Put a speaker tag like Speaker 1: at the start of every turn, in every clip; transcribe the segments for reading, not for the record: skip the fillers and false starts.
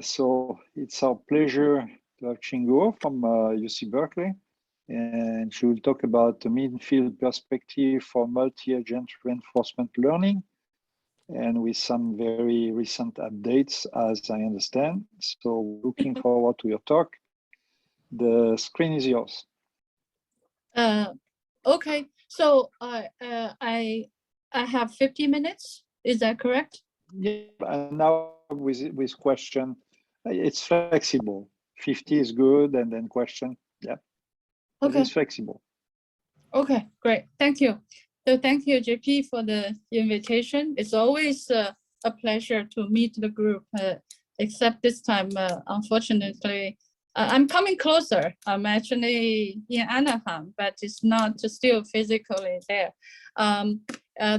Speaker 1: So it's our pleasure to have Xin Guo from UC Berkeley, and she will talk about the mean field perspective for multi-agent reinforcement learning, and with some very recent updates, as I understand. So looking forward to your talk. The screen is yours.
Speaker 2: Okay, so I have 50 minutes. Is that correct?
Speaker 1: Yeah, and now with question, it's flexible. 50 is good, and then question, yeah.
Speaker 2: Okay.
Speaker 1: It's flexible.
Speaker 2: Okay, great. Thank you. So thank you, JP, for the invitation. It's always a pleasure to meet the group, except this time, unfortunately, I'm coming closer. I'm actually in Anaheim, but it's not still physically there.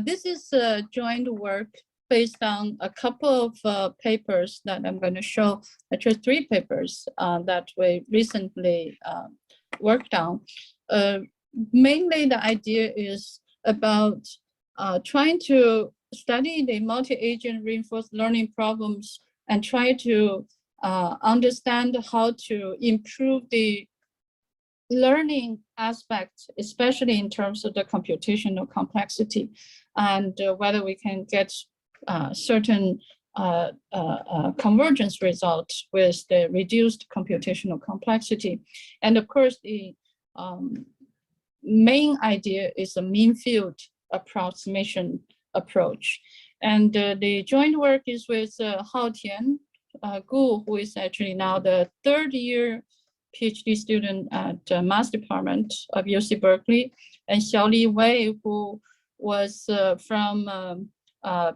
Speaker 2: This is a joint work based on a couple of papers that I'm going to show, actually 3 papers that we recently worked on. Mainly the idea is about trying to study the multi-agent reinforced learning problems and try to understand how to improve the learning aspect, especially in terms of the computational complexity, and whether we can get certain convergence results with the reduced computational complexity. And of course, the main idea is a mean field approximation approach. And the joint work is with Haotian Gu, who is actually now the 3rd year PhD student at the Math Department of UC Berkeley, and Xiaoli Wei, who was from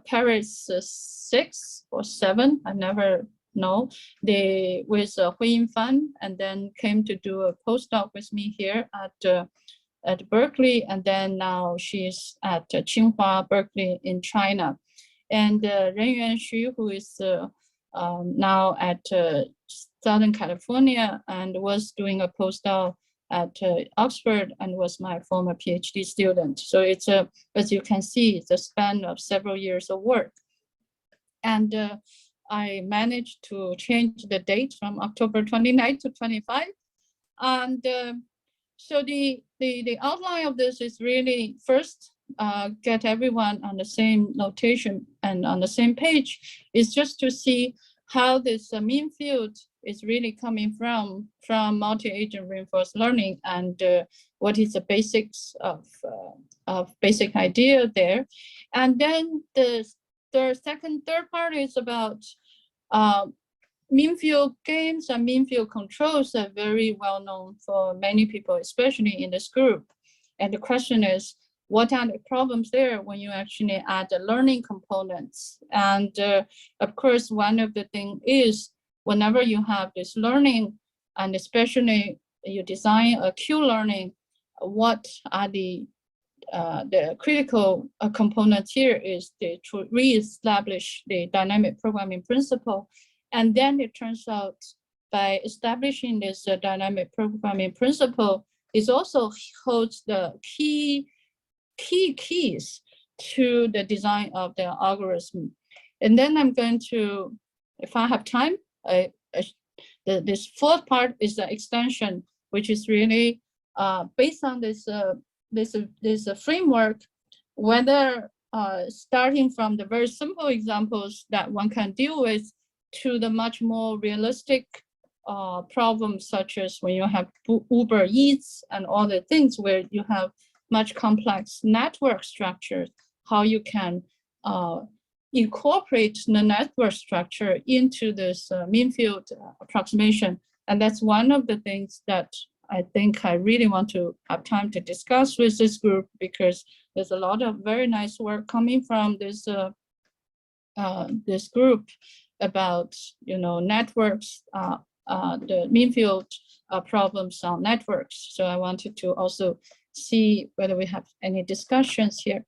Speaker 2: Paris 6 or 7, I never know, with Huiyin Fan, and then came to do a postdoc with me here at Berkeley, and then now she's at Tsinghua, Berkeley in China. And Renyuan Xu, who is now at Southern California and was doing a postdoc at Oxford and was my former PhD student. So it's as you can see, it's a span of several years of work. And I managed to change the date from October 29 to 25. And so the outline of this is really first get everyone on the same notation and on the same page, is just to see how this mean field is really coming from multi-agent reinforced learning, and what is the basics of basic idea there. And then the third part is about mean field games and mean field controls are very well known for many people, especially in this group. And the question is, what are the problems there when you actually add the learning components? And of course, one of the things is whenever you have this learning, and especially you design a Q-learning, what are the critical components here is to re-establish the dynamic programming principle. And then it turns out by establishing this dynamic programming principle, it also holds the keys to the design of the algorithm. And then I'm going to, if I have time, this 4th part is the extension, which is really based on this framework, whether starting from the very simple examples that one can deal with to the much more realistic problems, such as when you have Uber Eats and all the things where you have much complex network structures, how you can incorporate the network structure into this mean field approximation. And that's one of the things that I think I really want to have time to discuss with this group, because there's a lot of very nice work coming from this this group about, you know, networks, the mean field problems on networks. So I wanted to also see whether we have any discussions here.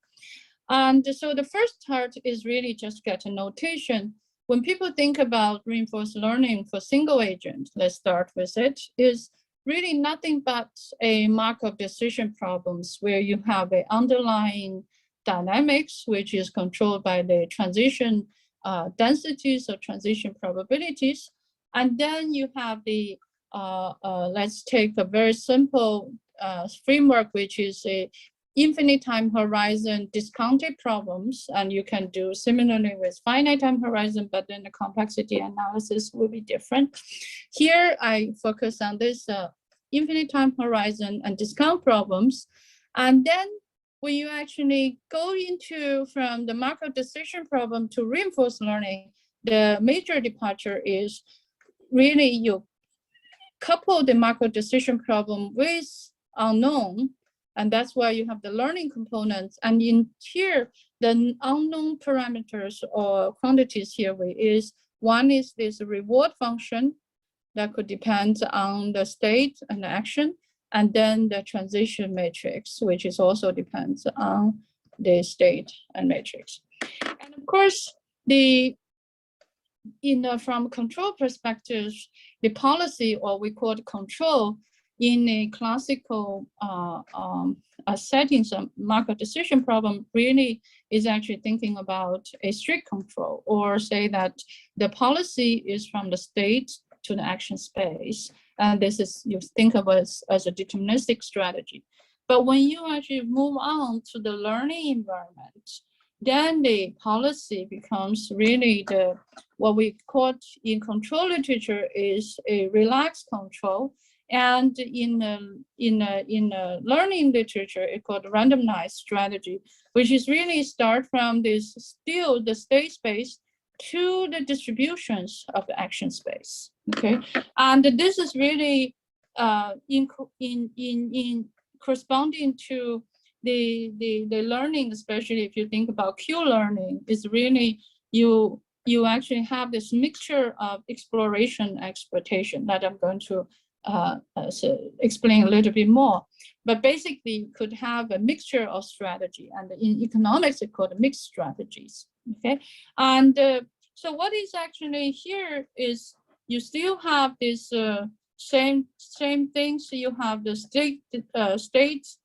Speaker 2: And so the first part is really just get a notation. When people think about reinforced learning for single agent, let's start with it, is really nothing but a Markov decision problems where you have an underlying dynamics, which is controlled by the transition densities or transition probabilities. And then you have the, let's take a very simple framework, which is a infinite time horizon discounted problems. And you can do similarly with finite time horizon, but then the complexity analysis will be different. Here, I focus on this infinite time horizon and discount problems. And then when you actually go into from the markup decision problem to reinforced learning, the major departure is really you couple the markup decision problem with unknown, and that's why you have the learning components. And in here, the unknown parameters or quantities here is one is this reward function that could depend on the state and the action, and then the transition matrix, which is also depends on the state and matrix. And of course, from control perspective, the policy, or we call it control, in a classical settings of markup decision problem really is actually thinking about a strict control, or say that the policy is from the state to the action space. And this is, you think of it as a deterministic strategy. But when you actually move on to the learning environment, then the policy becomes really what we call in control literature is a relaxed control. And in learning literature, it's called randomized strategy, which is really start from this still the state space to the distributions of the action space. Okay, and this is really in corresponding to the learning, especially if you think about Q learning, is really you actually have this mixture of exploration and exploitation that I'm going to explain a little bit more. But basically, you could have a mixture of strategy, and in economics, it's called mixed strategies. Okay, and so what is actually here is you still have this same things. You have the states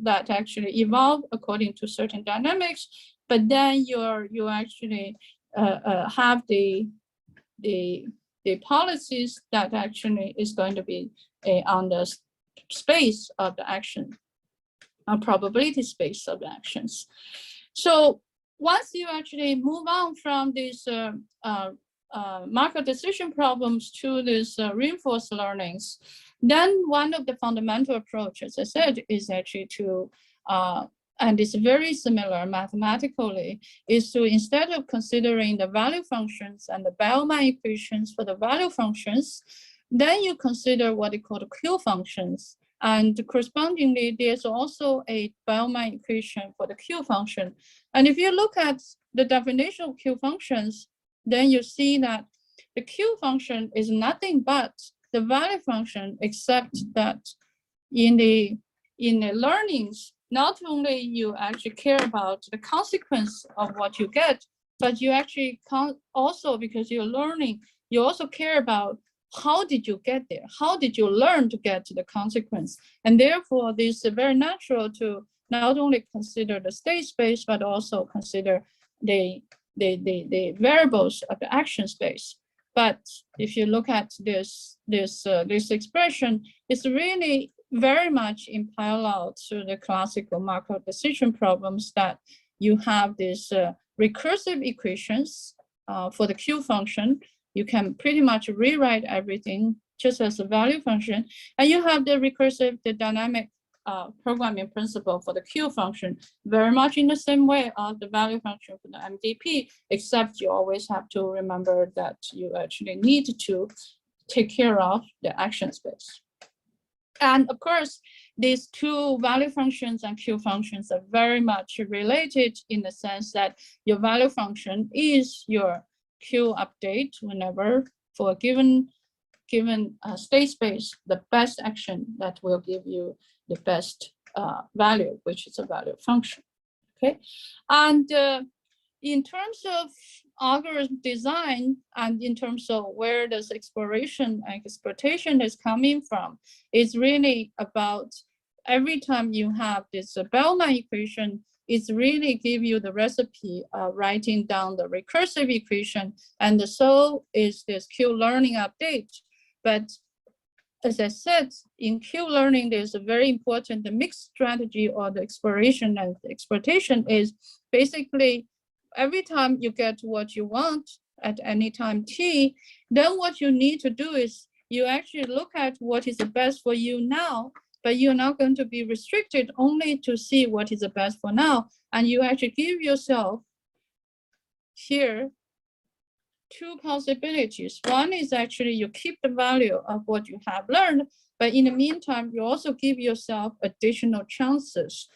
Speaker 2: that actually evolve according to certain dynamics, but then you actually have the policies that actually is going to be on the space of the action, on probability space of the actions. So once you actually move on from these markup decision problems to these reinforced learnings, then one of the fundamental approaches, as I said, is actually to, and it's very similar mathematically, is to, instead of considering the value functions and the Bellman equations for the value functions, then you consider what they call the Q functions. And correspondingly, there's also a Bellman equation for the Q function. And if you look at the definition of Q functions, then you see that the Q function is nothing but the value function, except that in the learnings, not only you actually care about the consequence of what you get, but you actually also, because you're learning, you also care about how did you get there? How did you learn to get to the consequence? And therefore, this is very natural to not only consider the state space, but also consider the variables of the action space. But if you look at this expression, it's really very much in parallel to the classical markup decision problems, that you have these recursive equations for the Q function. You can pretty much rewrite everything just as a value function. And you have the recursive, the dynamic programming principle for the Q function, very much in the same way of the value function for the MDP, except you always have to remember that you actually need to take care of the action space. And of course, these two value functions and Q functions are very much related in the sense that your value function is your Q update whenever for a given state space, the best action that will give you the best value, which is a value function. Okay, and in terms of algorithm design, and in terms of where this exploration and exploitation is coming from, it's really about every time you have this Bellman equation, is really give you the recipe writing down the recursive equation, and so is this Q-learning update. But as I said, in Q-learning, there's a very important, the mixed strategy or the exploration and the exploitation is basically every time you get what you want at any time t, then what you need to do is you actually look at what is the best for you now, but you're not going to be restricted only to see what is the best for now. And you actually give yourself here two possibilities. One is actually you keep the value of what you have learned, but in the meantime, you also give yourself additional chances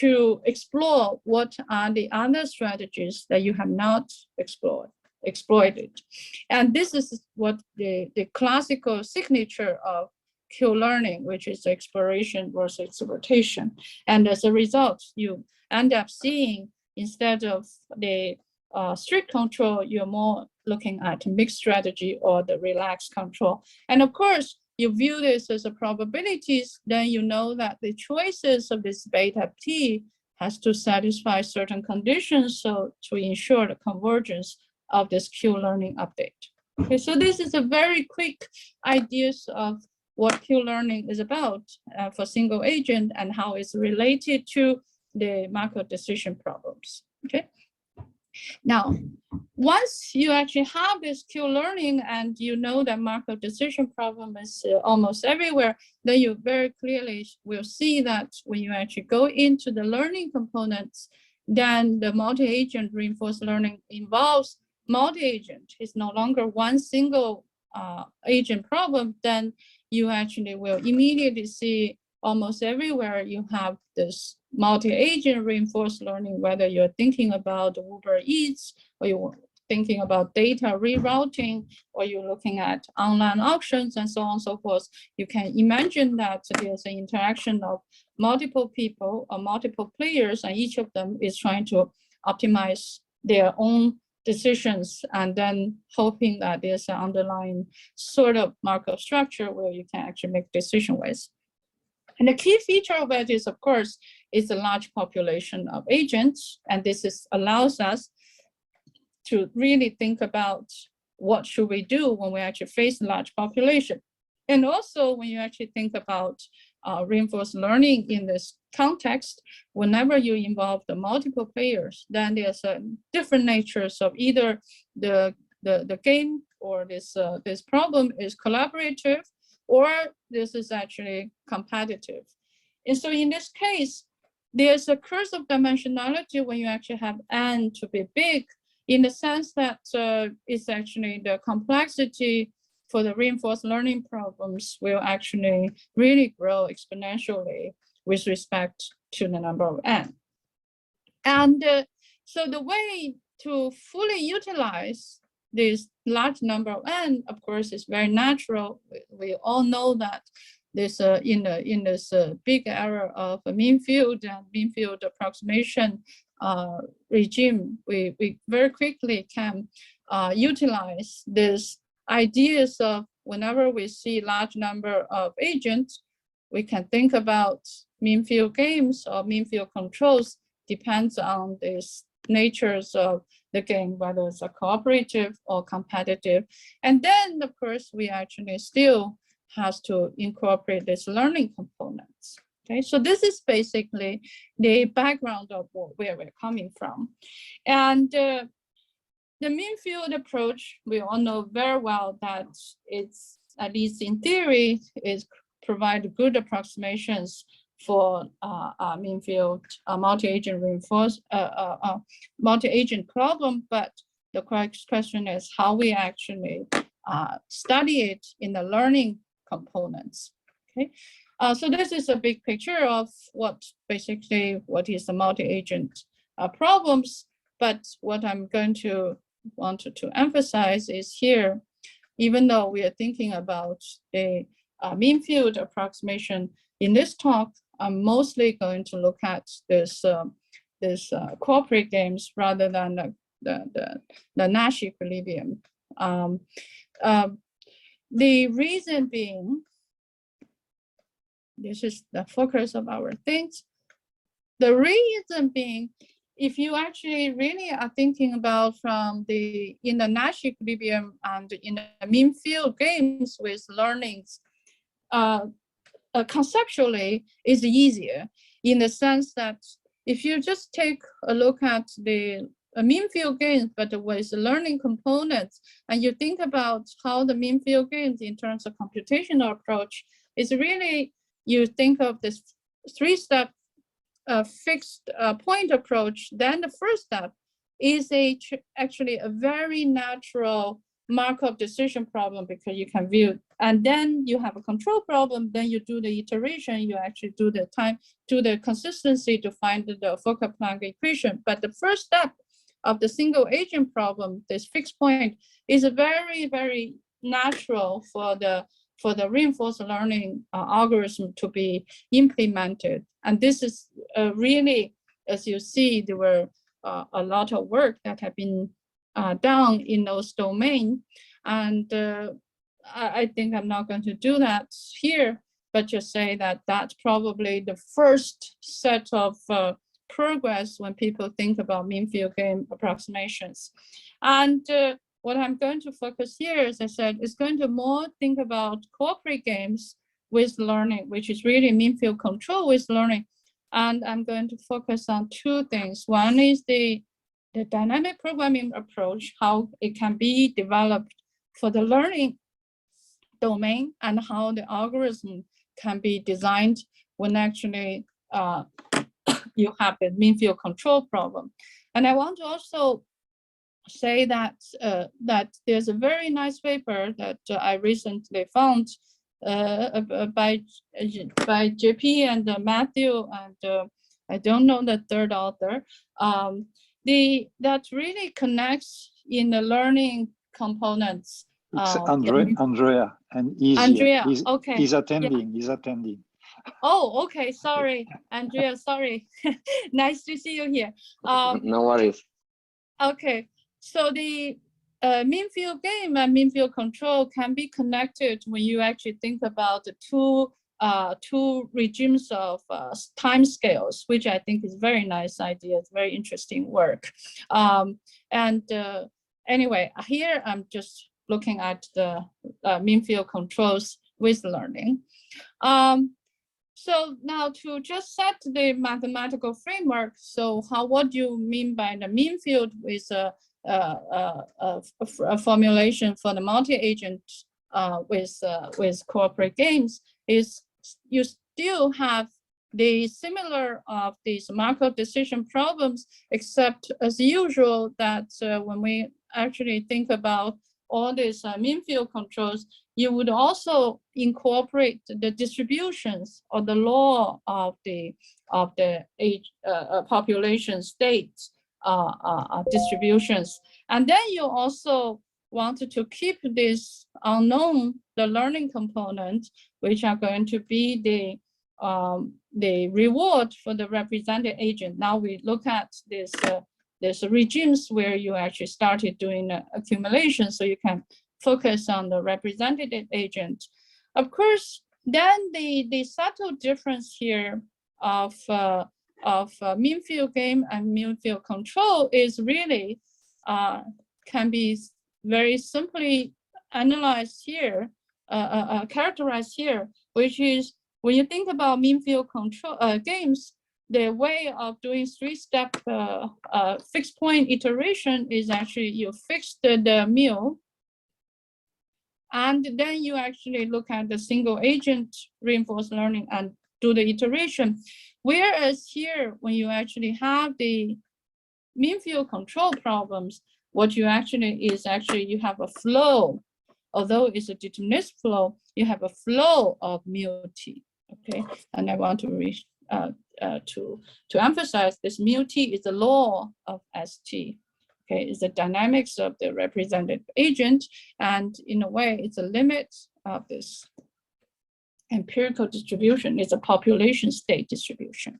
Speaker 2: to explore what are the other strategies that you have not exploited. And this is what the classical signature of Q-learning, which is exploration versus exploitation. And as a result, you end up seeing, instead of the strict control, you're more looking at mixed strategy or the relaxed control. And of course, you view this as a probabilities, then you know that the choices of this beta t has to satisfy certain conditions, so to ensure the convergence of this Q-learning update. Okay, so this is a very quick ideas of what Q-learning is about for single agent and how it's related to the Markov decision problems. Okay. Now, once you actually have this Q-learning and you know that Markov decision problem is almost everywhere, then you very clearly will see that when you actually go into the learning components, then the multi-agent reinforced learning involves multi-agent. It's no longer one single agent problem. Then you actually will immediately see almost everywhere you have this multi-agent reinforced learning, whether you're thinking about Uber Eats, or you're thinking about data rerouting, or you're looking at online auctions and so on and so forth. You can imagine that there's an interaction of multiple people or multiple players, and each of them is trying to optimize their own decisions, and then hoping that there's an underlying sort of Markov structure where you can actually make decision with. And the key feature of it is, of course, is a large population of agents. And this allows us to really think about what should we do when we actually face a large population. And also when you actually think about reinforced learning in this context, whenever you involve the multiple players, then there's different natures of either the game or this problem is collaborative, or this is actually competitive. And so in this case, there's a curse of dimensionality when you actually have n to be big, in the sense that it's actually the complexity for the reinforced learning problems will actually really grow exponentially with respect to the number of n. And so the way to fully utilize this large number of n, of course, is very natural. We all know that this in this big era of mean field and mean field approximation regime, we very quickly can utilize this ideas of whenever we see large number of agents, we can think about mean field games or mean field controls, depends on these natures of the game, whether it's a cooperative or competitive. And then, of course, we actually still has to incorporate these learning components. Okay, so this is basically the background of where we're coming from. And the mean field approach, we all know very well that it's, at least in theory, is provide good approximations for mean field multi-agent reinforced multi-agent problem, but the question is how we actually study it in the learning components. Okay, so this is a big picture of what basically what is the multi-agent problems. But what I'm going to want to emphasize is here, even though we are thinking about a mean field approximation in this talk, I'm mostly going to look at this cooperative games rather than the Nash equilibrium. The reason being, this is the focus of our things. The reason being, if you actually really are thinking about from in the Nash equilibrium and in the mean field games with learnings, conceptually is easier in the sense that if you just take a look at the mean field games, but with learning components, and you think about how the mean field games in terms of computational approach is really, you think of this three-step fixed point approach, then the first step is actually a very natural Markov decision problem, because you can view, and then you have a control problem, then you do the iteration, you actually do the time, do the consistency to find the Fokker-Planck equation. But the first step of the single agent problem, this fixed point, is a very, very natural for the reinforced learning algorithm to be implemented. And this is really, as you see, there were a lot of work that have been done in those domains. And I think I'm not going to do that here, but just say that that's probably the first set of progress when people think about mean field game approximations. And what I'm going to focus here, as I said, is going to more think about cooperative games with learning, which is really mean field control with learning. And I'm going to focus on two things. One is the dynamic programming approach, how it can be developed for the learning domain, and how the algorithm can be designed when actually you have a mean field control problem. And I want to also say that that there's a very nice paper that I recently found by JP and Matthew, and I don't know the third author, that really connects in the learning components.
Speaker 1: It's Andrea and Izzy.
Speaker 2: Andrea, okay.
Speaker 1: He's attending, he's attending.
Speaker 2: Oh, okay, sorry, Andrea, sorry. Nice to see you here.
Speaker 3: No worries.
Speaker 2: Okay, so the mean field game and mean field control can be connected when you actually think about the two regimes of time scales, which I think is very nice idea. It's very interesting work. Anyway, here I'm just looking at the mean field controls with learning. So now to just set the mathematical framework. So what do you mean by the mean field with a formulation for the multi-agent with cooperative games is you still have the similar of these Markov decision problems, except as usual that when we actually think about all these mean field controls, you would also incorporate the distributions or the law of the age population state distributions. And then you also wanted to keep this unknown, the learning component, which are going to be the reward for the represented agent. Now we look at this there's regimes where you actually started doing accumulation, so you can focus on the representative agent. Of course, then the subtle difference here of mean field game and mean field control is really can be very simply analyzed here, characterized here, which is when you think about mean field control games, the way of doing three-step fixed point iteration is actually you fix the mu, and then you actually look at the single agent reinforced learning and do the iteration. Whereas here, when you actually have the mean field control problems, what you actually is you have a flow. Although it's a deterministic flow, you have a flow of mu t. Okay, and I want to emphasize this mu t is the law of ST. Okay, it's the dynamics of the represented agent, and in a way, it's a limit of this empirical distribution. It's a population state distribution,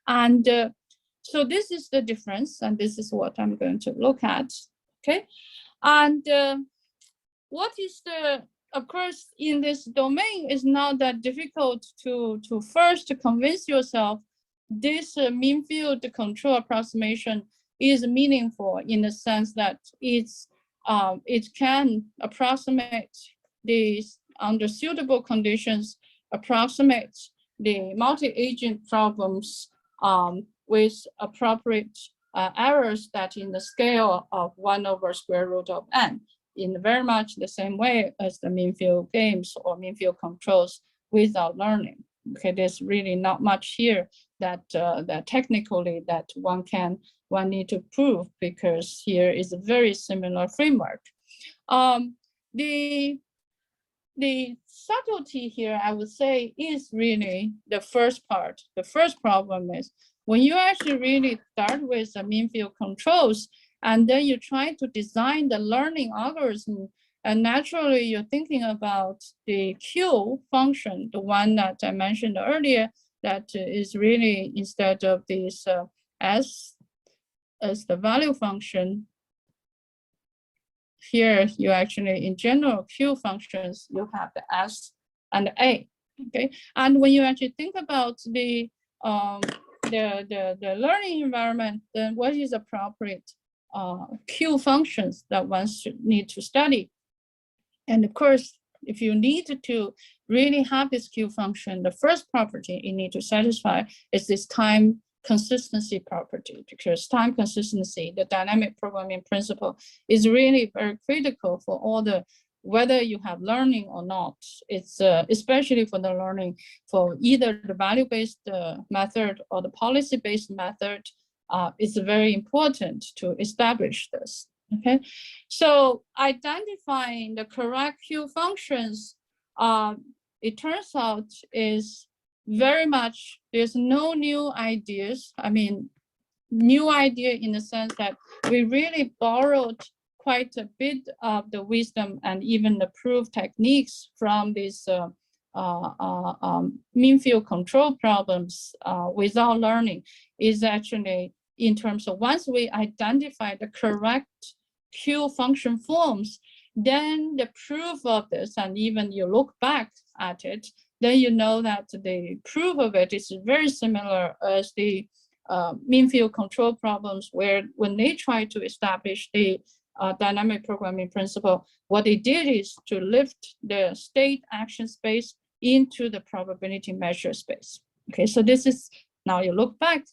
Speaker 2: and so this is the difference, and this is what I'm going to look at. Okay, and what is the, of course, in this domain is not that difficult to first convince yourself this mean field control approximation is meaningful in the sense that it can approximate these under suitable conditions, approximate the multi-agent problems with appropriate errors that in the scale of 1 over square root of n, in very much the same way as the mean field games or mean field controls without learning. Okay, there's really not much here that that technically that one need to prove, because here is a very similar framework. The subtlety here, I would say, is really the first part. The first problem is when you actually really start with the mean field controls, and then you try to design the learning algorithm, and naturally you're thinking about the Q function, the one that I mentioned earlier, that is really instead of this S as the value function, here you actually, in general Q functions, you have the S and the A. Okay, and when you actually think about the learning environment, then what is appropriate Q functions that one should need to study? And of course, if you need to really have this Q function, the first property you need to satisfy is this time consistency property, because time consistency, the dynamic programming principle, is really very critical for all the, whether you have learning or not. It's especially for the learning for either the value-based method or the policy-based method. It's very important to establish this. Okay, so identifying the correct Q functions, it turns out is very much, there's no new ideas. I mean, new idea in the sense that we really borrowed quite a bit of the wisdom and even the proof techniques from these mean field control problems without learning, is actually in terms of once we identify the correct Q function forms, then the proof of this, and even you look back at it, then you know that the proof of it is very similar as the mean field control problems, where when they try to establish the dynamic programming principle, what they did is to lift the state action space into the probability measure space. Okay, so this is, now you look back,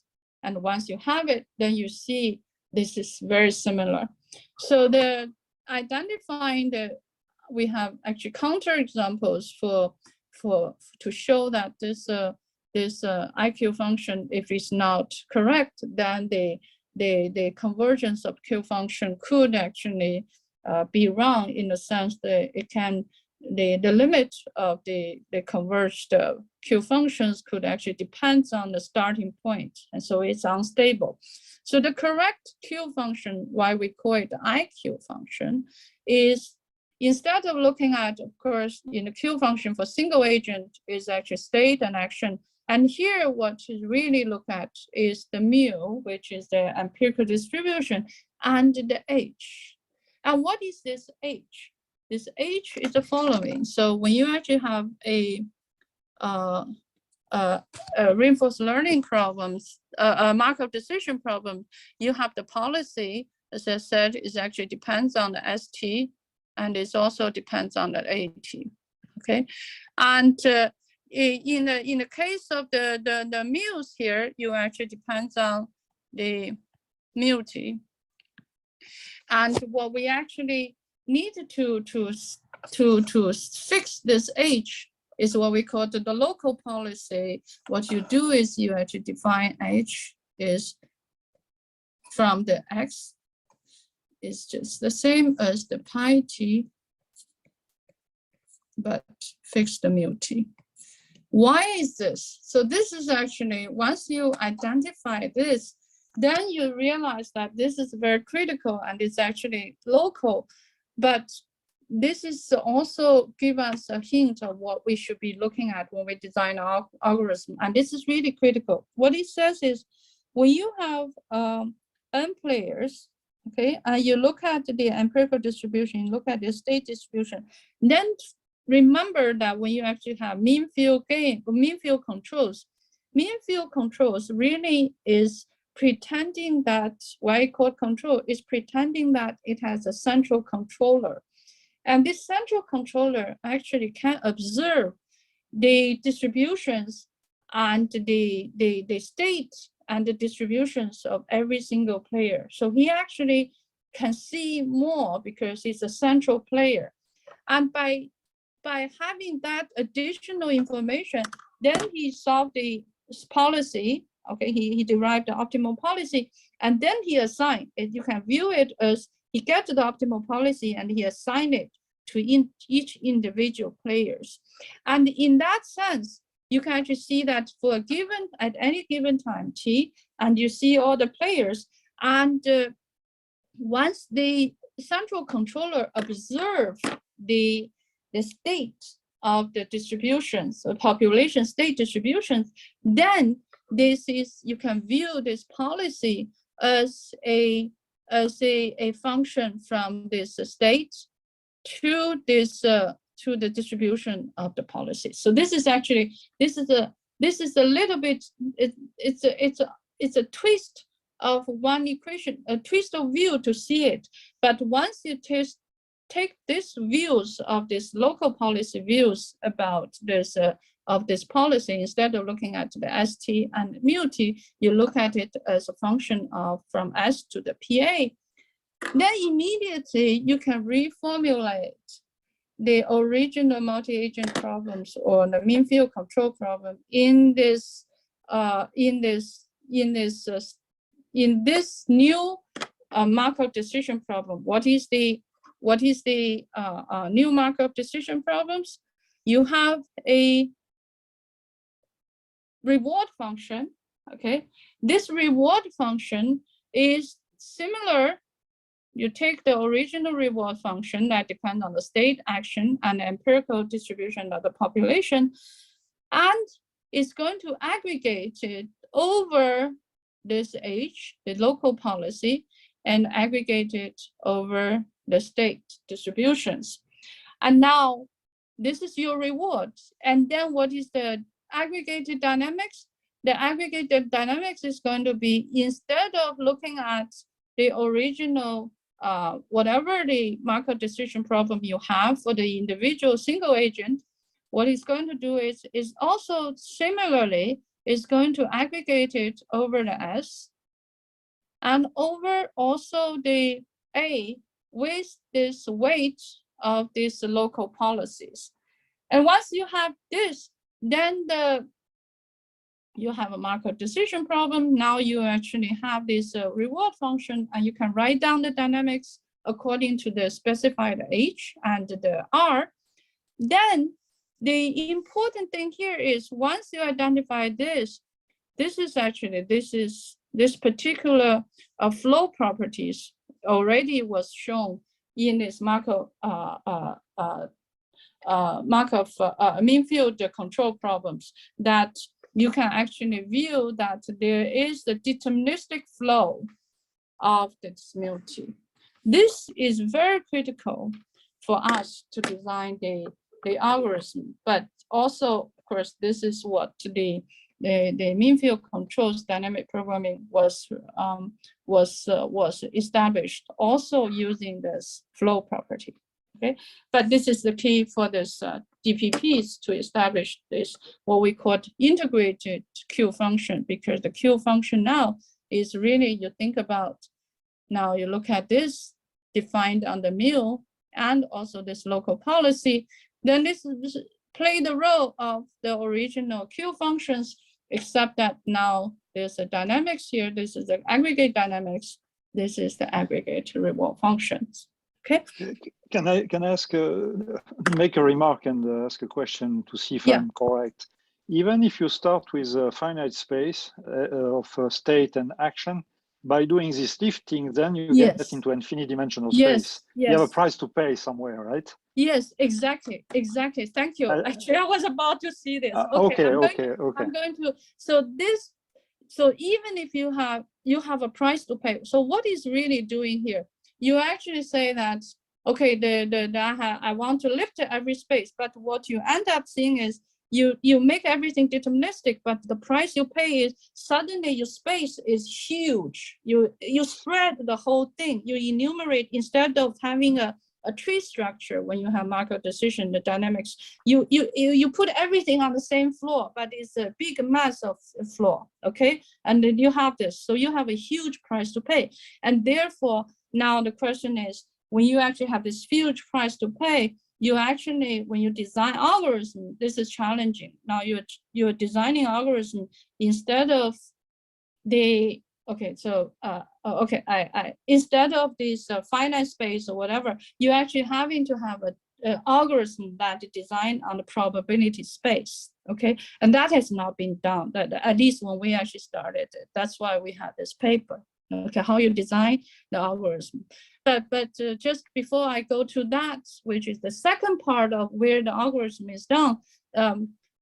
Speaker 2: and once you have it, then you see this is very similar. So the identifying the, we have actually counter examples to show that this IQ function, if it's not correct, then the convergence of Q function could actually be wrong, in the sense that it can, the limit of the converged Q functions could actually depends on the starting point, and so it's unstable. So the correct Q function, why we call it the IQ function, is instead of looking at, of course, in the Q function for single agent is actually state and action. And here what is really looked at is the mu, which is the empirical distribution, and the H. And what is this H? This H is the following. So when you actually have a reinforced learning problems, a Markov decision problem, you have the policy, as I said, is actually depends on the ST, and it also depends on the AT. Okay, and in the case of the mu's here, you actually depends on the mu t. And what we actually need to fix this H is what we call the local policy. What you do is you actually define H is from the X is just the same as the pi t, but fix the mu t. Why is this? So this is actually, once you identify this, then you realize that this is very critical and it's actually local, but this is also give us a hint of what we should be looking at when we design our algorithm. And this is really critical. What it says is when you have n players, okay, and you look at the empirical distribution, you look at the state distribution, then remember that when you actually have mean field gain or mean field controls, mean field controls really is pretending that what I call control is pretending that it has a central controller. And this central controller actually can observe the distributions and the state and the distributions of every single player. So he actually can see more because he's a central player. And by having that additional information, then he solved the policy. Okay, he derived the optimal policy, and then he assigned it. You can view it as he gets the optimal policy and he assigned it to each individual players. And in that sense, you can actually see that for a given, at any given time t, and you see all the players, and once the central controller observes the state of the distributions, of population state distributions, then this is, you can view this policy as a function from this state to this to the distribution of the policy. So this is actually, this is a little bit, it's a twist of one equation, a twist of view to see it. But once you take these views of this local policy views about this of this policy, instead of looking at the ST and mu t, you look at it as a function of from S to the PA. Then immediately you can reformulate the original multi-agent problems or the mean field control problem in this new Markov decision problem. What is the new Markov decision problems? You have a reward function. Okay, this reward function is similar. You take the original reward function that depends on the state action and empirical distribution of the population, and it's going to aggregate it over this H, the local policy, and aggregate it over the state distributions. And now this is your reward. And then what is the aggregated dynamics? The aggregated dynamics is going to be, instead of looking at the original whatever the Markov decision problem you have for the individual single agent, what it's going to do is also similarly is going to aggregate it over the S and over also the A with this weight of these local policies. And once you have this, then you have a Markov decision problem. Now you actually have this reward function, and you can write down the dynamics according to the specified H and the R. Then the important thing here is once you identify this particular flow properties already was shown in this Markov mean field control problems, that you can actually view that there is the deterministic flow of this mu t. This is very critical for us to design the algorithm, but also, of course, this is what the mean field controls dynamic programming was established also using this flow property. Okay, but this is the key for this DPPs to establish this what we call integrated Q function, because the Q function now is really, you think about, now you look at this defined on the mu and also this local policy, then this play the role of the original Q functions, except that now there's a dynamics here. This is the aggregate dynamics. This is the aggregate reward functions. Okay.
Speaker 1: Can I ask make a remark and ask a question to see if I'm correct? Even if you start with a finite space of state and action, by doing this lifting, then you get into infinite dimensional space. You have a price to pay somewhere, right?
Speaker 2: Yes, exactly. Thank you. Actually, I was about to see this. Okay. I'm going to. So even if you have a price to pay. So what is really doing here? You actually say that, okay, I want to lift every space, but what you end up seeing is you make everything deterministic, but the price you pay is suddenly your space is huge. You spread the whole thing. You enumerate instead of having a tree structure when you have market decision, the dynamics, you put everything on the same floor, but it's a big mass of floor, okay? And then you have this, so you have a huge price to pay. And therefore, now the question is, when you actually have this huge price to pay, you actually, when you design algorithm, this is challenging. Now you're designing algorithm instead of the, okay, so okay, instead of this finite space or whatever, you're actually having to have an algorithm that is designed on the probability space, okay? And that has not been done, that at least when we actually started it. That's why we had this paper, okay, how you design the algorithm. But just before I go to that, which is the second part of where the algorithm is done,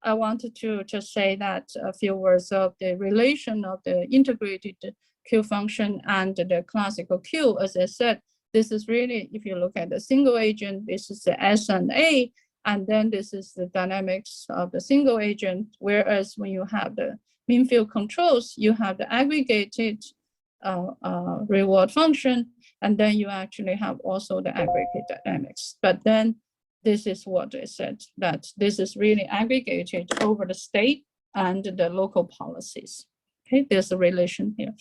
Speaker 2: I wanted to just say that a few words of the relation of the integrated Q function and the classical Q. As I said, this is really, if you look at the single agent, this is the S and A, and then this is the dynamics of the single agent. Whereas when you have the mean field controls, you have the aggregated reward function, and then you actually have also the aggregate dynamics. But then this is what I said, that this is really aggregated over the state and the local policies. Okay, there's a relation here.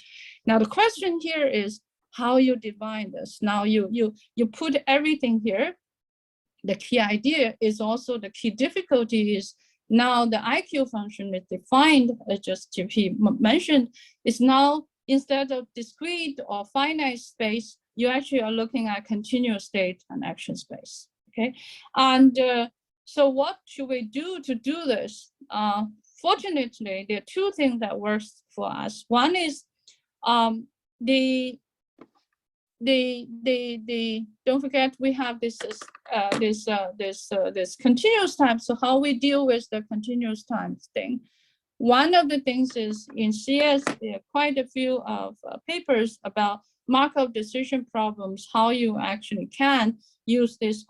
Speaker 2: Now the question here is how you define this. Now you put everything here. The key idea is also the key difficulty is now the IQ function is defined, as just GP mentioned, is now instead of discrete or finite space, you actually are looking at continuous state and action space, okay? And so what should we do to do this? Fortunately, there are two things that works for us. One is don't forget we have this continuous time. So how we deal with the continuous time thing? One of the things is in CS, there are quite a few of papers about Markov decision problems, how you actually can use this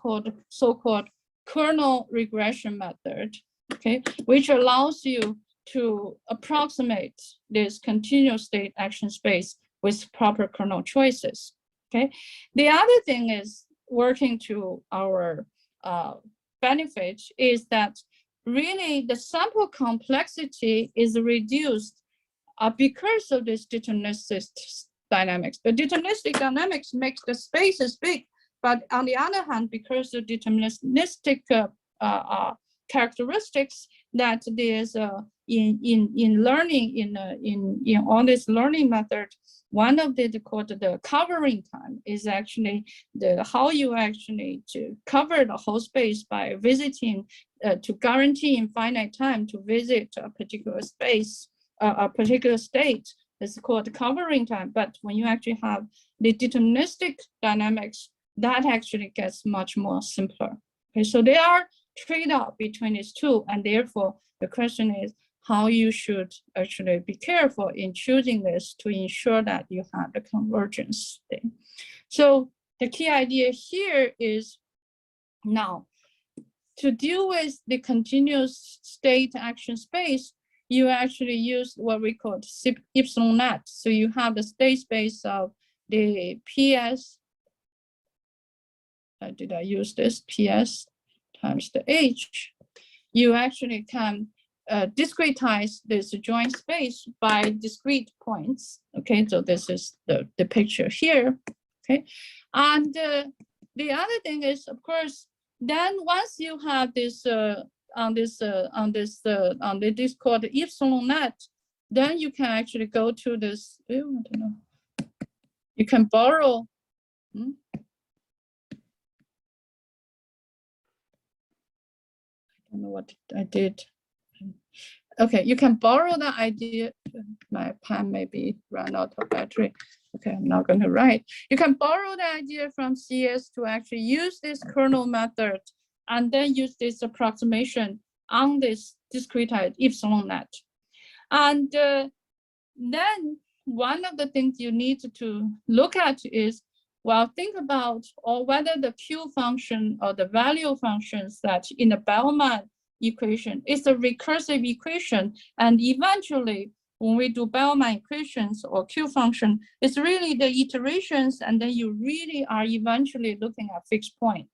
Speaker 2: so-called kernel regression method, okay, which allows you to approximate this continuous state action space with proper kernel choices, okay? The other thing is working to our benefit is that really the sample complexity is reduced because of this deterministic dynamics. The deterministic dynamics makes the spaces big, but on the other hand, because of deterministic characteristics that there's in learning in all this learning method, one of the called the covering time is actually the how you actually to cover the whole space by visiting to guarantee infinite time to visit a particular space, a particular state. It's called covering time. But when you actually have the deterministic dynamics, that actually gets much more simpler. Okay, so there are trade-off between these two, and therefore the question is how you should actually be careful in choosing this to ensure that you have the convergence thing. So the key idea here is now to deal with the continuous state action space, you actually use what we call epsilon net. So you have the state space of the PS. Did I use this? PS times the H. You actually can discretize this joint space by discrete points. Okay, so this is the picture here. Okay, and the other thing is, of course, then once you have this on this called epsilon net, then you can actually go to this. I don't know. You can borrow. I don't know what I did. Okay, you can borrow the idea. My pen maybe run out of battery. Okay, I'm not going to write. You can borrow the idea from CS to actually use this kernel method and then use this approximation on this discretized epsilon net. And then one of the things you need to look at is, well, think about or whether the Q function or the value functions that in the Bellman equation. It's a recursive equation. And eventually, when we do Bellman equations or Q function, it's really the iterations, and then you really are eventually looking at fixed point.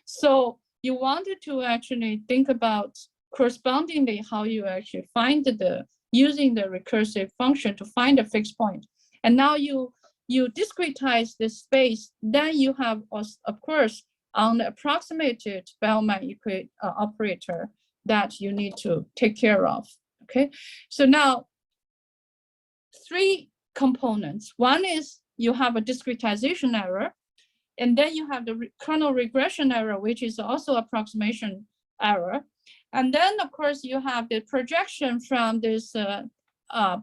Speaker 2: So you wanted to actually think about correspondingly how you actually find using the recursive function to find a fixed point. And now you discretize the space, then you have, of course, on the approximated Bellman operator that you need to take care of, okay? So now, 3 components. One is you have a discretization error, and then you have the kernel regression error, which is also approximation error. And then, of course, you have the projection from this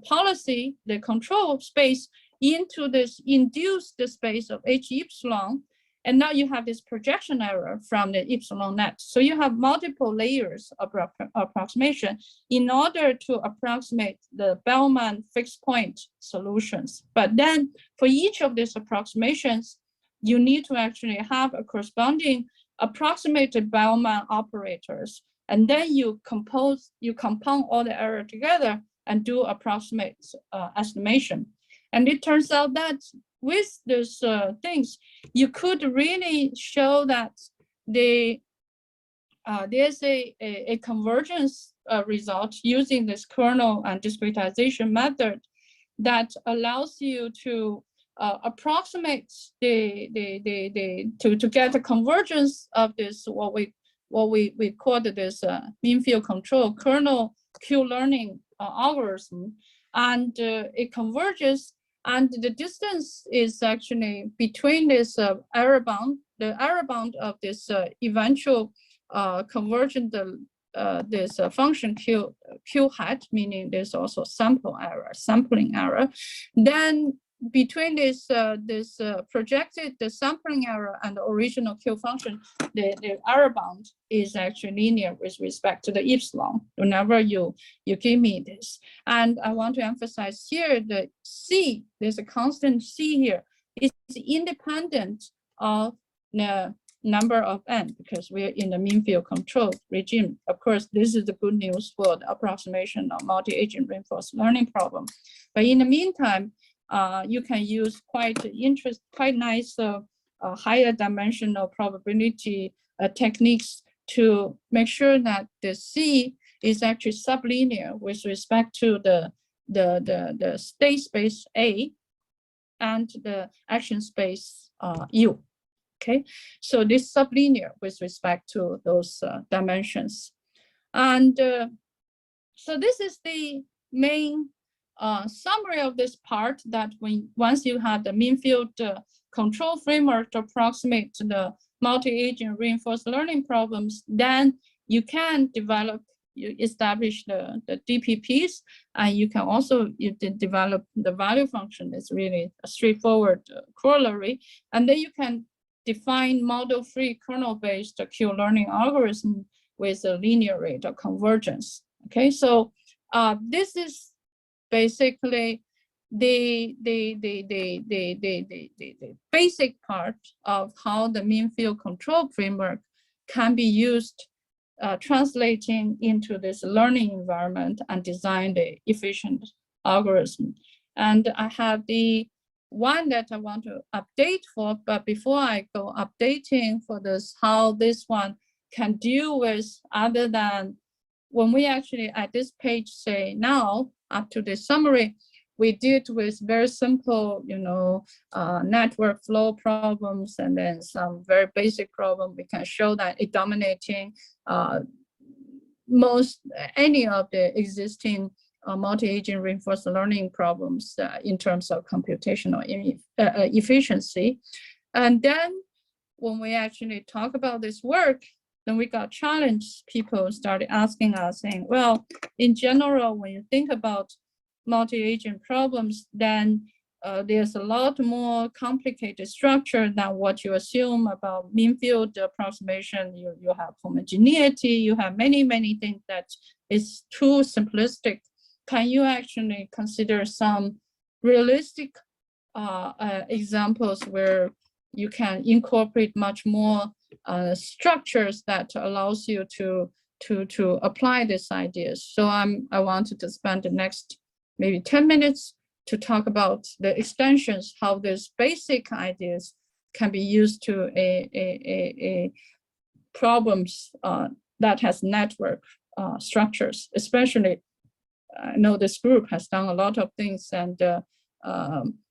Speaker 2: policy, the control space, into this induced space of H epsilon. And now you have this projection error from the epsilon net. So you have multiple layers of approximation in order to approximate the Bellman fixed point solutions. But then for each of these approximations, you need to actually have a corresponding approximated Bellman operators. And then you compound all the error together and do approximate estimation. And it turns out that with these things, you could really show that there's a convergence result using this kernel and discretization method that allows you to approximate to get a convergence of this what we called this mean field control kernel Q-learning algorithm, and it converges. And the distance is actually between this error bound, the error bound of this eventual convergent, this function Q hat, meaning there's also sampling error. Then between this projected the sampling error and the original Q function, the error bound is actually linear with respect to the epsilon whenever you give me this. And I want to emphasize here the C, there's a constant C here, is independent of the number of n, because we're in the mean field control regime. Of course, this is the good news for the approximation of multi-agent reinforced learning problem. But in the meantime, you can use quite nice higher dimensional probability techniques to make sure that the C is actually sublinear with respect to the state space A and the action space U. Okay, so this sublinear with respect to those dimensions. And so this is the main summary of this part, that once you have the mean field control framework to approximate the multi-agent reinforced learning problems, then you can establish the DPPs, and you can also develop the value function. It's really a straightforward corollary. And then you can define model-free kernel-based Q-learning algorithm with a linear rate of convergence. Okay, so this is basically the basic part of how the mean field control framework can be used, translating into this learning environment and design the efficient algorithm. And I have the one that I want to update for, but before I go updating for this, how this one can deal with other than when we actually at this page say now, up to the summary, we did with very simple, network flow problems, and then some very basic problem. We can show that it dominating any of the existing multi-agent reinforced learning problems in terms of computational efficiency. And then when we actually talk about this work, then we got challenged. People started asking us, saying, well, in general, when you think about multi-agent problems, then there's a lot more complicated structure than what you assume about mean field approximation. You have homogeneity, you have many things that is too simplistic. Can you actually consider some realistic examples where you can incorporate much more structures that allows you to to apply these ideas. So I wanted to spend the next maybe 10 minutes to talk about the extensions, how these basic ideas can be used to a problems that has network structures. Especially, I know this group has done a lot of things, and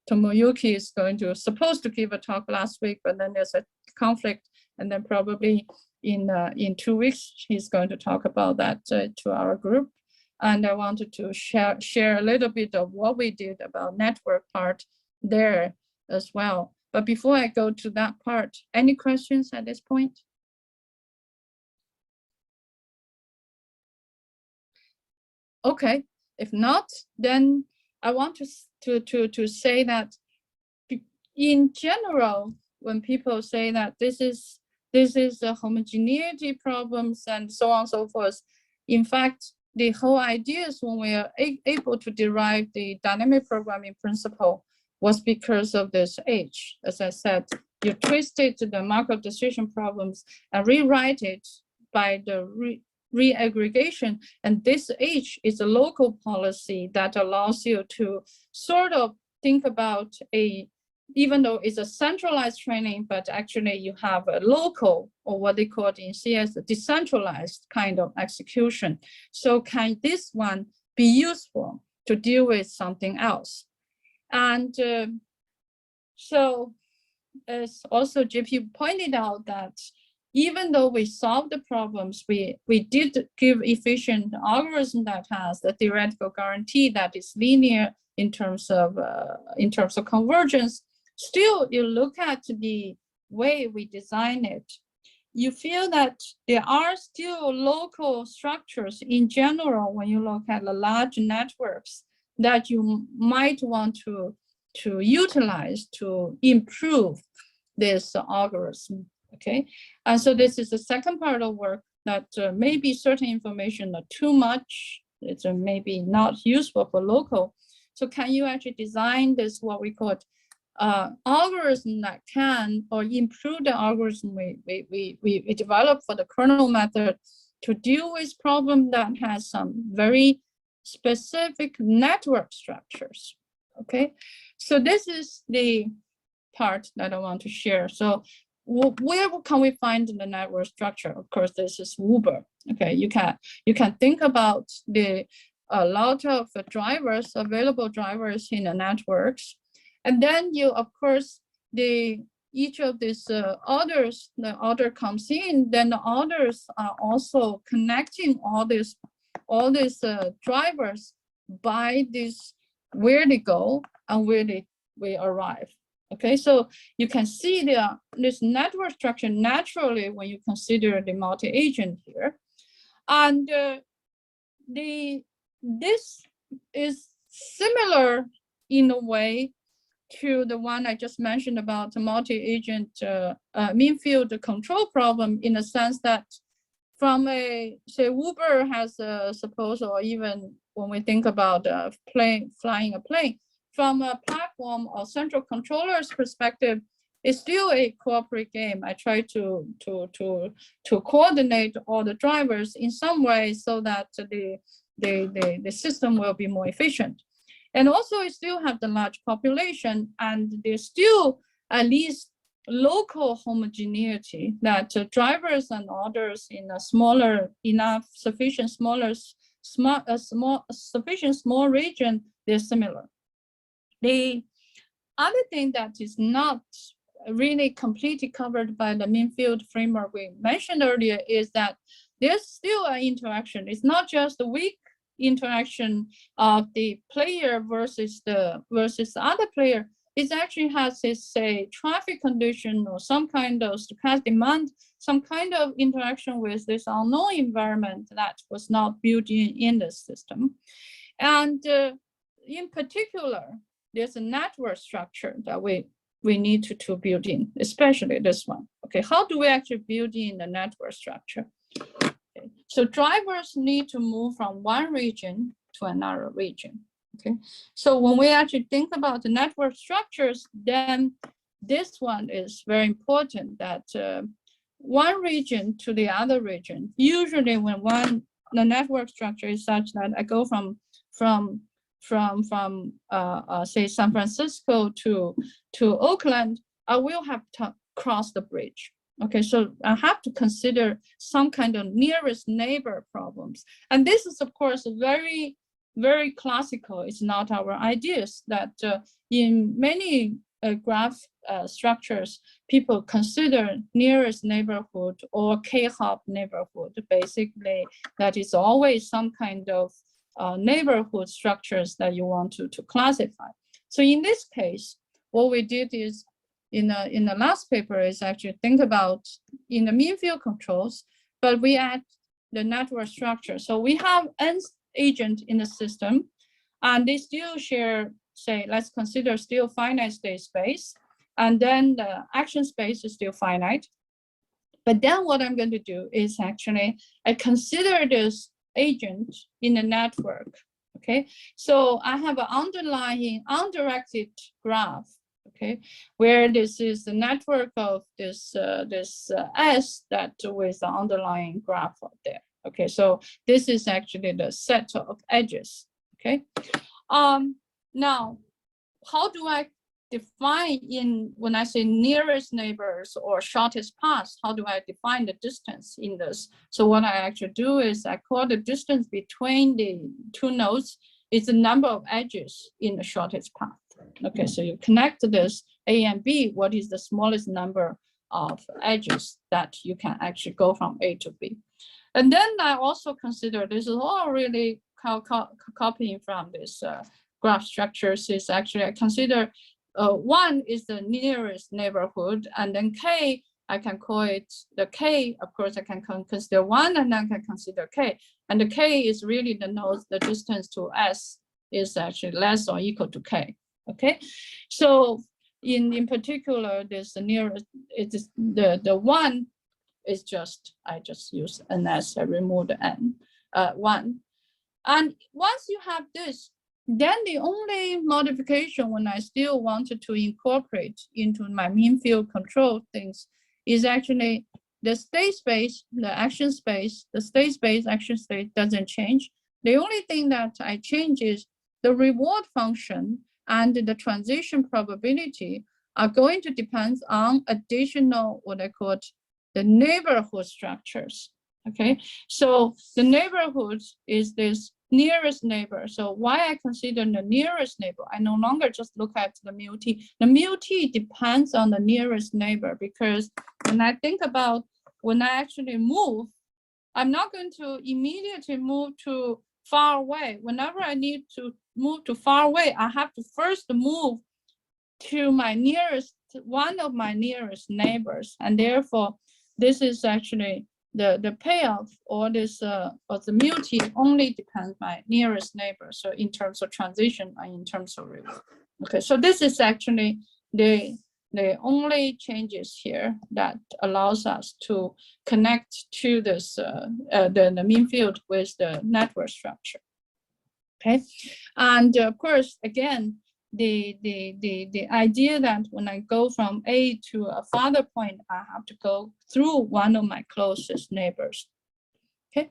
Speaker 2: Tomoyuki is supposed to give a talk last week, but then there's a conflict, and then probably in 2 weeks he's going to talk about that to our group. And I wanted to share a little bit of what we did about network part there as well. But before I go to that part, any questions at this point? Okay, if not, then I want to say that in general, when people say that this is a homogeneity problems and so on and so forth, in fact, the whole idea is when we are able to derive the dynamic programming principle was because of this H. As I said, you twisted the Markov decision problems and rewrite it by the reaggregation. And this H is a local policy that allows you to sort of think about even though it's a centralized training, but actually you have a local, or what they call in CS, a decentralized kind of execution. So can this one be useful to deal with something else? And so as also JP pointed out that even though we solved the problems, we did give efficient algorithm that has the theoretical guarantee that is linear in terms of convergence. Still, you look at the way we design it, you feel that there are still local structures in general when you look at the large networks that you might want to utilize to improve this algorithm. Okay, and so this is the second part of work that maybe certain information are too much, it's maybe not useful for local. So can you actually design this, what we call algorithm that can, or improve the algorithm we develop for the kernel method to deal with problem that has some very specific network structures. Okay, so this is the part that I want to share. So where can we find the network structure? Of course, this is Uber. Okay, you can think about a lot of drivers, available drivers in the networks. And then you, of course, each of these orders, the order comes in, then the orders are also connecting all these drivers by this, where they go and where they arrive. Okay, so you can see this network structure naturally when you consider the multi-agent here. And this is similar in a way to the one I just mentioned about the multi-agent mean field control problem, in the sense that from say Uber has suppose, or even when we think about flying a plane, from a platform or central controller's perspective, it's still a cooperative game. I try to coordinate all the drivers in some way so that the system will be more efficient. And also, we still have the large population, and there's still at least local homogeneity that drivers and orders in a smaller enough, sufficient small region, they're similar. The other thing that is not really completely covered by the mean field framework we mentioned earlier is that there's still an interaction. It's not just the weak interaction of the player versus the other player. It actually has this, say, traffic condition or some kind of stochastic demand, some kind of interaction with this unknown environment that was not built in the system. And in particular, there's a network structure that we need to build in, especially this one. Okay, how do we actually build in the network structure? Okay. So drivers need to move from one region to another region. Okay, so when we actually think about the network structures, then this one is very important, that one region to the other region. Usually when the network structure is such that I go from say San Francisco to Oakland, I will have to cross the bridge. Okay, so I have to consider some kind of nearest neighbor problems. And this is, of course, very, very classical. It's not our ideas that in many graph structures, people consider nearest neighborhood or K-hop neighborhood. Basically, that is always some kind of neighborhood structures that you want to classify. So in this case, what we did is, in the last paper, is actually think about in the mean field controls, but we add the network structure. So we have n agent in the system, and they still share, say, let's consider still finite state space, and then the action space is still finite. But then what I'm going to do is actually I consider this agent in the network. Okay, so I have an underlying undirected graph. Okay, where this is the network of this S that with the underlying graph up there. Okay, so this is actually the set of edges. Okay, now how do I define when I say nearest neighbors or shortest path, how do I define the distance in this? So what I actually do is I call the distance between the two nodes is the number of edges in the shortest path. Okay, so you connect this A and B, what is the smallest number of edges that you can actually go from A to B. And then I also consider, this is all really copying from this graph structures, is actually I consider 1 is the nearest neighborhood, and then K, I can call it the K. Of course, I can consider 1, and then I can consider K. And the K is really the nodes, the distance to S is actually less or equal to K. Okay, so in particular, this nearest, it is the 1 is just, I just use NS, I remove the N, 1. And once you have this, then the only modification when I still wanted to incorporate into my mean field control things is actually the state space, the action space, the state space, action space doesn't change. The only thing that I change is the reward function and the transition probability are going to depend on additional, what I call the neighborhood structures. Okay, so the neighborhood is this nearest neighbor. So why I consider the nearest neighbor, I no longer just look at the mu t. The mu t depends on the nearest neighbor, because when I think about when I actually move, I'm not going to immediately move to far away. Whenever I need to move to far away, I have to first move to my nearest, one of my nearest neighbors. And therefore, this is actually the payoff, or this or the mu t only depends my nearest neighbor. So in terms of transition and in terms of reward. Okay, so this is actually the only changes here that allows us to connect to this the mean field with the network structure. Okay, and of course, again, the idea that when I go from A to a farther point, I have to go through one of my closest neighbors. Okay,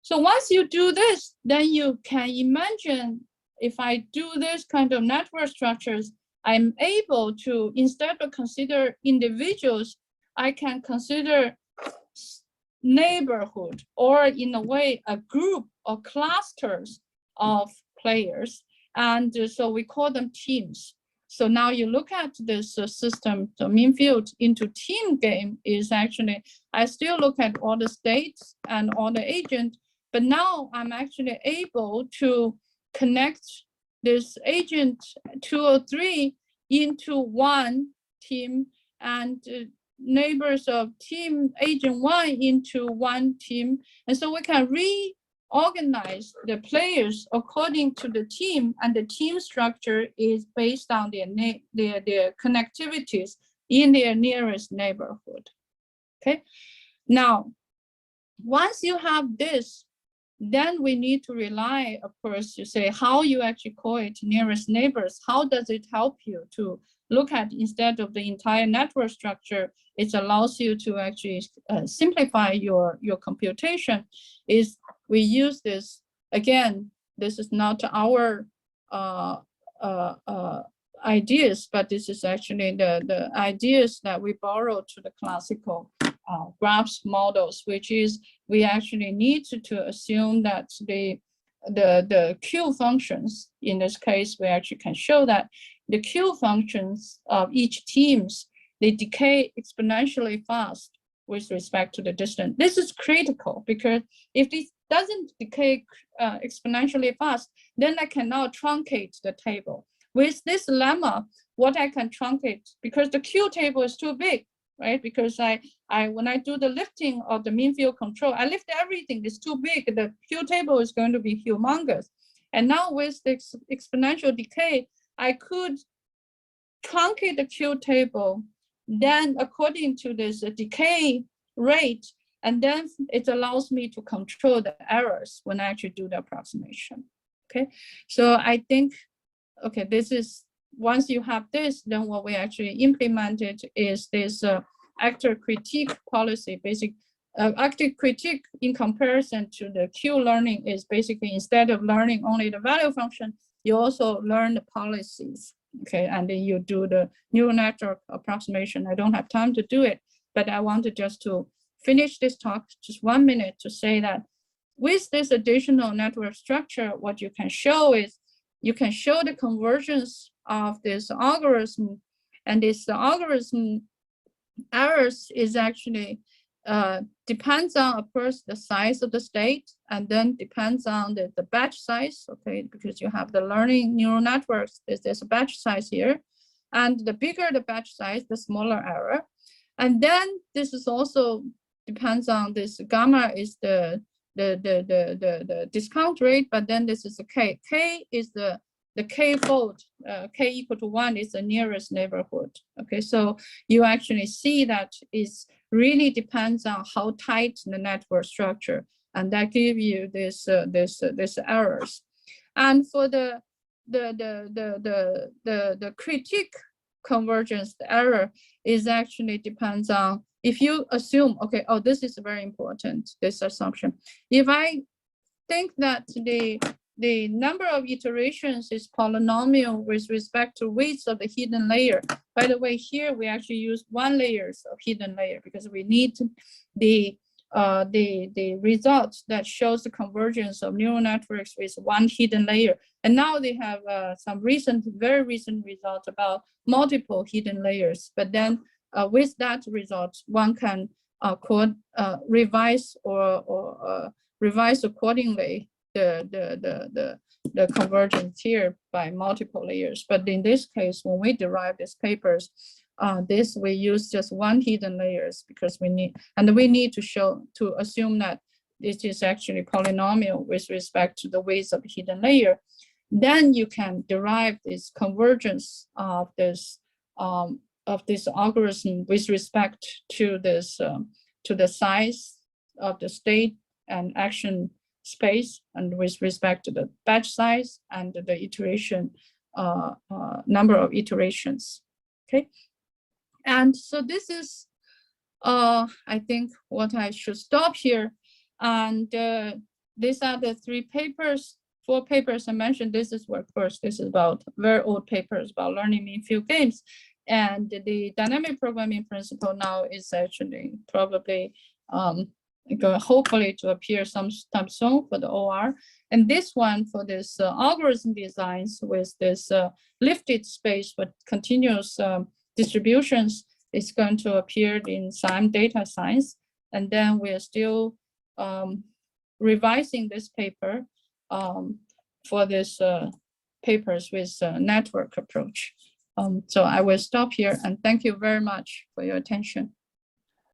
Speaker 2: so once you do this, then you can imagine if I do this kind of network structures, I'm able to, instead of consider individuals, I can consider neighborhood, or in a way, a group or clusters of players. And so we call them teams. So now you look at this system, the mean field into team game is actually, I still look at all the states and all the agents, but now I'm actually able to connect this agent 2 or 3 into one team, and neighbors of team agent 1 into one team. And so we can reorganize the players according to the team, and the team structure is based on their connectivities in their nearest neighborhood. Okay, now once you have this, then we need to rely, of course, you say how you actually call it nearest neighbors. How does it help you to look at instead of the entire network structure, it allows you to actually simplify your computation. Is we use this, again, this is not our ideas, but this is actually the ideas that we borrow to the classical graphs models, which is we actually need to assume that the Q functions, in this case, we actually can show that the Q functions of each teams, they decay exponentially fast with respect to the distance. This is critical because if this doesn't decay exponentially fast, then I cannot truncate the table. With this lemma, what I can truncate, because the Q table is too big, right? Because when I do the lifting of the mean field control, I lift everything, it's too big. The Q table is going to be humongous. And now with the exponential decay, I could truncate the Q table, then according to this decay rate, and then it allows me to control the errors when I actually do the approximation. Okay, so I think, okay, this is, once you have this, then what we actually implemented is this actor critique policy. Basic actor critique in comparison to the Q learning is basically, instead of learning only the value function, you also learn the policies. Okay, and then you do the neural network approximation. I don't have time to do it, but I wanted just to finish this talk, just 1 minute, to say that with this additional network structure, what you can show is you can show the convergence of this algorithm, and this algorithm errors is actually depends on first the size of the state, and then depends on the batch size, okay, because you have the learning neural networks, there's a batch size here, and the bigger the batch size, the smaller error. And then this is also depends on this gamma is the discount rate, but then this is a k. K is the k-fold, k equal to 1 is the nearest neighborhood. Okay, so you actually see that it's really depends on how tight the network structure, and that give you this errors. And for the critique convergence, the error is actually depends on, if you assume, okay, oh, this is very important, this assumption. If I think that the number of iterations is polynomial with respect to weights of the hidden layer. By the way, here we actually use 1 layers of hidden layer because we need the results that shows the convergence of neural networks with 1 hidden layer. And now they have some very recent results about multiple hidden layers. But then with that result, one can revise or revise accordingly the convergence here by multiple layers. But in this case, when we derive these papers, we use just 1 hidden layers because we need to assume that this is actually polynomial with respect to the weights of the hidden layer. Then you can derive this convergence of this algorithm with respect to this to the size of the state and action space, and with respect to the batch size and the iteration number of iterations. Okay, and so this is I think what I should stop here. And these are the 4 papers I mentioned. This is what first, this is about very old papers about learning mean field games. And the dynamic programming principle now is actually probably going hopefully to appear sometime soon for the OR. And this one for this algorithm designs with this lifted space with continuous distributions is going to appear in some data science. And then we are still revising this paper for this papers with network approach. So I will stop here and thank you very much for your attention.